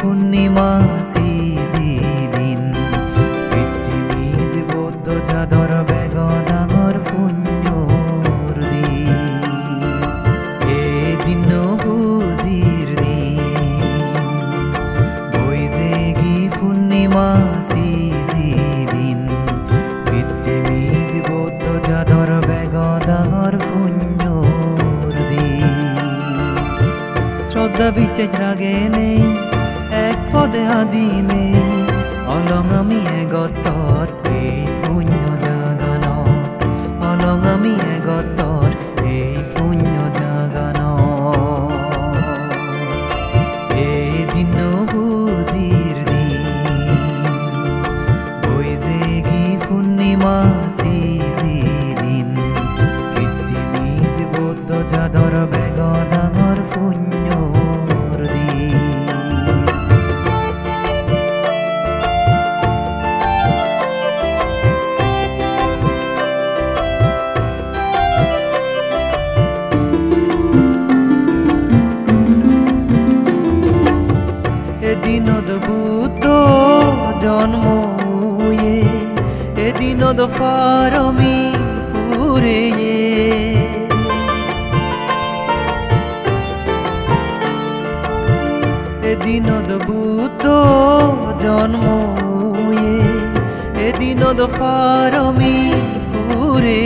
পূৰ্ণিমা সিজিদিন পৃথিবীত বৌদ্ধ যাদৰ বেগ ডাঙৰ পুণ্যৰ দিন এদিন বুজিৰ দিন বৈজেগী পূৰ্ণিমা সিজিদিন পৃথিবীত বৌদ্ধ যাদৰ বেগ ডাঙৰ পুণ্যৰ দিন শ্রদ্ধা বিচার রাগে নেই এক পদে আদি নেই অলং আমি এগতর এই পুণ্য জাগান অলং আমি এগতর এই পুণ্য জাগান এদিন বুজিৰ দিন বৈজেগী পূৰ্ণিমা সিজিদিন পৃথিবীত বৌদ্ধ যাদৰ বেগ ডাঙৰ পুণ্যৰ দিন এদিনত বুদ্ধ জন্ম এদিনত ফারমি পুরে এদিনত বুদ্ধ জন্ম এদিনত ফারমি পুরে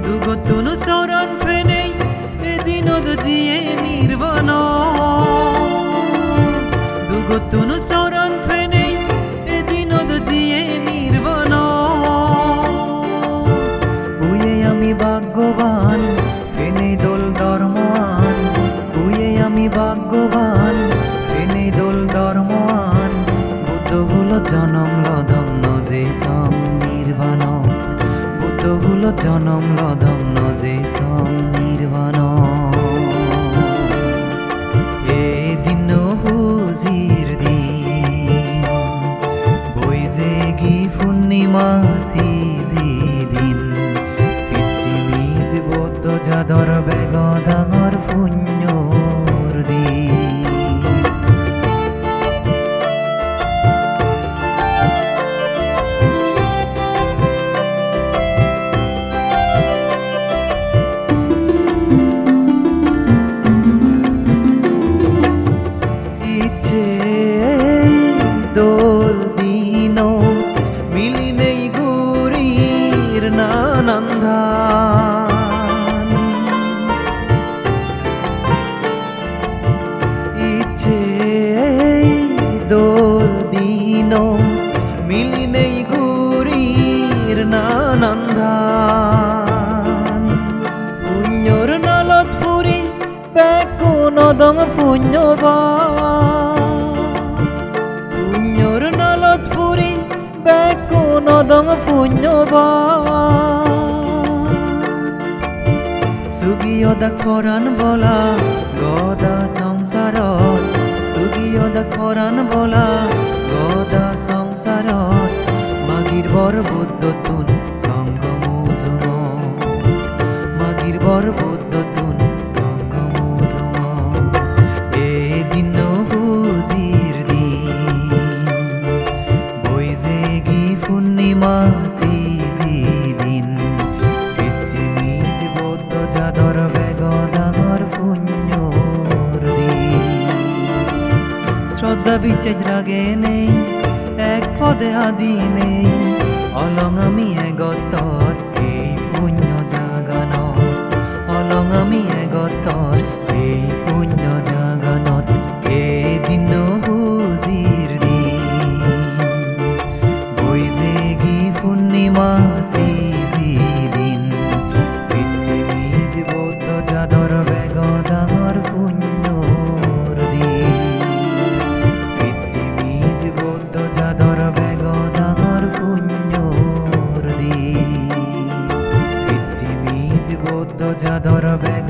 দুগতুন সরণ ফেনেই এদিনত জিয়ে নির্বাণ দুগতুন সরণ ফেনেই এদিনত জিয়ে নির্বাণ বুয়ে আমি ভাগ্যবান ফেনে দোল ধর্মান বুয়ে আমি ভাগ্যবান ফেনে দোল ধর্মান বুদ্ধ হলো জনম লদম যে সং নির্বাণ বুদ্ধ হলো জনম লদম যে সং নির্বাণ এদিন বুজিৰ দিন বৈজেগী পূৰ্ণিমা সিজিদিন পৃথিবীত বৌদ্ধ যাদৰ বেগ ডাঙৰ পুণ্যৰ দিন দোল দিন মিলি নেই গুরির নানন্দান ইচ্ছে দোল দিন মিলি নেই গুরির নানন্দান পুণ্যর নালত ফুরি পেকো নদং পুণ্যবা পুণ্যর নালত ফুরি বেকো নদং পুণ্যবান সুগিয়দাক ফরান বলা গদা সংসারত সুগিয়দাক ফরান বলা গদা সংসারত মাগির বর বুদ্ধ তুন সঙ্গ মুজুম মাগির বর বুদ্ধ তুন সঙ্গ মুজুম এদিন বুজিৰ বৈজেগী পূৰ্ণিমা সিজিদিন পৃথিবীত বৌদ্ধ যাদৰ বেগ ডাঙৰ পুণ্যৰ দিন শ্রদ্ধা বিচার রাগে নেই এক পদে আদি নেই অলং আমি এগতর এই পুণ্য জাগানত অলং আমি এগতর এই পুণ্য জাগানত এদিন বুজিৰ বৈজেগী পূৰ্ণিমা সিজিদিন পৃথিবীত বৌদ্ধ যাদৰ বেগ ডাঙৰ পুণ্যৰ দিন পৃথিবীত বৌদ্ধ যাদৰ বেগ ডাঙৰ পুণ্যৰ দিন পৃথিবীত বৌদ্ধ যাদৰ বেগ